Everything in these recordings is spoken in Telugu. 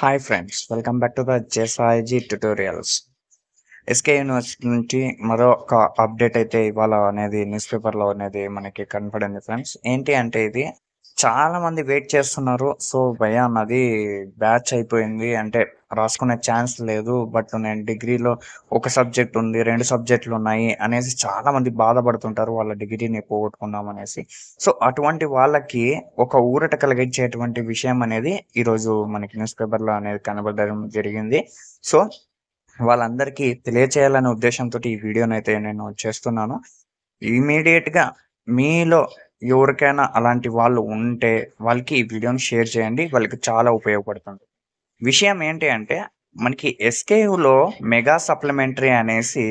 Hi friends, welcome back to the JSIG tutorials. SK university నుంచి మరొక అప్డేట్ అయితే ఇవాళ అనేది న్యూస్ పేపర్లో అనేది మనకి కనపడింది ఫ్రెండ్స్. ఏంటి అంటే ఇది చాలా మంది వెయిట్ చేస్తున్నారు. సో భయ అన్నది బ్యాచ్ అయిపోయింది, అంటే రాసుకునే ఛాన్స్ లేదు. బట్ నేను డిగ్రీలో ఒక సబ్జెక్ట్ ఉంది, 2 సబ్జెక్టులు ఉన్నాయి అనేసి చాలా మంది బాధపడుతుంటారు వాళ్ళ డిగ్రీని పోగొట్టుకుందాం అనేసి. సో అటువంటి వాళ్ళకి ఒక ఊరట కలిగించేటువంటి విషయం అనేది ఈరోజు మనకి న్యూస్ పేపర్లో అనేది కనబడడం జరిగింది. సో వాళ్ళందరికీ తెలియచేయాలనే ఉద్దేశంతో ఈ వీడియోని అయితే నేను చేస్తున్నాను. ఇమీడియట్గా మీలో ఎవరికైనా అలాంటి వాళ్ళు ఉంటే వాళ్ళకి ఈ వీడియోని షేర్ చేయండి, వాళ్ళకి చాలా ఉపయోగపడుతుంది. విషయం ఏంటి అంటే మనకి ఎస్కేయులో మెగా సప్లిమెంటరీ అనేసి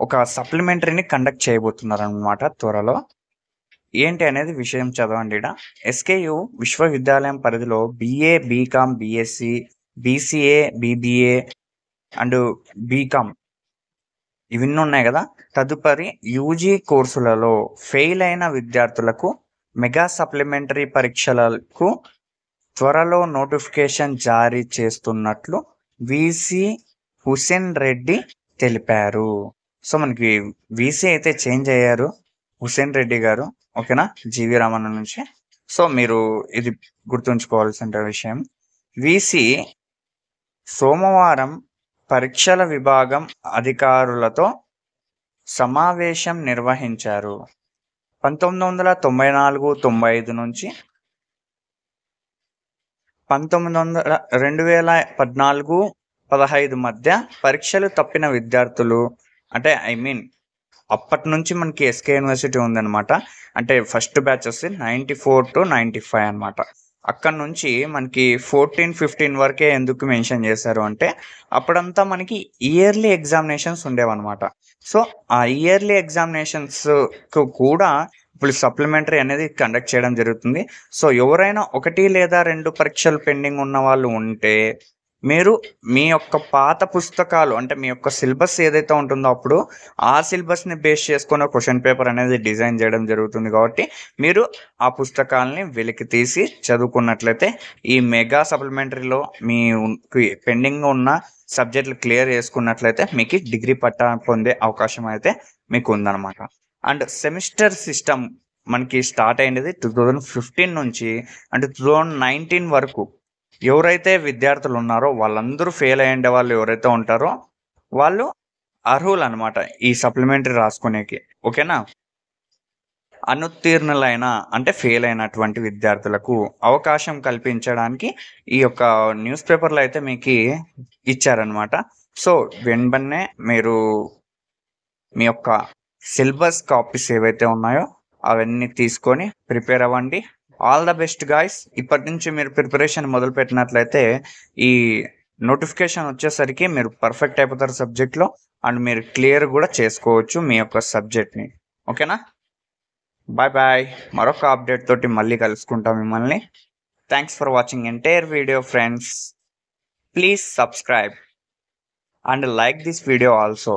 ఒక సప్లిమెంటరీని కండక్ట్ చేయబోతున్నారు అనమాట త్వరలో. ఏంటి అనేది విషయం చదవండి. ఎస్కేయు విశ్వవిద్యాలయం పరిధిలో BA, BCom, BSc, BCA, BBA and BCom ఇవన్నీ ఉన్నాయి కదా. తదుపరి యూజీ కోర్సులలో ఫెయిల్ అయిన విద్యార్థులకు మెగా సప్లిమెంటరీ పరీక్షలకు త్వరలో నోటిఫికేషన్ జారీ చేస్తున్నట్లు వీసీ హుసేన్ రెడ్డి తెలిపారు. సో మనకి వీసీ అయితే చేంజ్ అయ్యారు, హుసేన్ రెడ్డి గారు, ఓకేనా, జీవి రామన్ నుంచి. సో మీరు ఇది గుర్తుంచుకోవాల్సిన విషయం. వీసీ సోమవారం పరీక్షల విభాగం అధికారులతో సమావేశం నిర్వహించారు. 1994-95 నుంచి 2014-15 మధ్య పరీక్షలు తప్పిన విద్యార్థులు, అంటే అప్పటి నుంచి మనకి ఎస్కే యూనివర్సిటీ ఉందన్నమాట. అంటే ఫస్ట్ బ్యాచ్ వస్తే 94 to 95 అనమాట. అక్కడ నుంచి మనకి 14-15 వరకే ఎందుకు మెన్షన్ చేశారు అంటే అప్పుడంతా మనకి ఇయర్లీ ఎగ్జామినేషన్స్ ఉండేవన్నమాట. సో ఆ ఇయర్లీ ఎగ్జామినేషన్స్ కూడా ఇప్పుడు సప్లిమెంటరీ అనేది కండక్ట్ చేయడం జరుగుతుంది. సో ఎవరైనా 1 లేదా 2 పరీక్షలు పెండింగ్ ఉన్న వాళ్ళు ఉంటే మీరు మీ యొక్క పాత పుస్తకాలు, అంటే మీ యొక్క సిలబస్ ఏదైతే ఉంటుందో అప్పుడు ఆ సిలబస్ని బేస్ చేసుకున్న క్వశ్చన్ పేపర్ అనేది డిజైన్ చేయడం జరుగుతుంది. కాబట్టి మీరు ఆ పుస్తకాలని వెలికి తీసి చదువుకున్నట్లయితే ఈ మెగా సప్లిమెంటరీలో మీ పెండింగ్ ఉన్న సబ్జెక్టులు క్లియర్ చేసుకున్నట్లయితే మీకు డిగ్రీ పట్టా పొందే అవకాశం అయితే మీకు ఉందన్నమాట. అండ్ సెమిస్టర్ సిస్టమ్ మనకి స్టార్ట్ అయినది 2015 నుంచి అంటే 2019 వరకు. ఎవరైతే విద్యార్థులు ఉన్నారో వాళ్ళందరూ ఫెయిల్ అయ్యే వాళ్ళు ఎవరైతే ఉంటారో వాళ్ళు అర్హులు అనమాట ఈ సప్లిమెంటరీ రాసుకునేకి, ఓకేనా. అనుత్తీర్ణులైన అంటే ఫెయిల్ అయినటువంటి విద్యార్థులకు అవకాశం కల్పించడానికి ఈ యొక్క న్యూస్ పేపర్లో అయితే మీకు ఇచ్చారనమాట. సో వెంటనే మీరు మీ యొక్క సిలబస్ కాపీస్ ఏవైతే ఉన్నాయో అవన్నీ తీసుకొని ప్రిపేర్ అవ్వండి. All the best guys. ఇప్పటి నుంచి మీరు ప్రిపరేషన్ మొదలు పెట్టినట్లయితే ఈ నోటిఫికేషన్ వచ్చేసరికి మీరు పర్ఫెక్ట్ అయిపోతారు సబ్జెక్ట్లో, అండ్ మీరు క్లియర్ కూడా చేసుకోవచ్చు మీ యొక్క సబ్జెక్ట్ని, ఓకేనా. Bye bye. మరొక అప్డేట్ తోటి మళ్ళీ కలుసుకుంటాం మిమ్మల్ని. Thanks for watching entire video friends. Please subscribe and like this video also.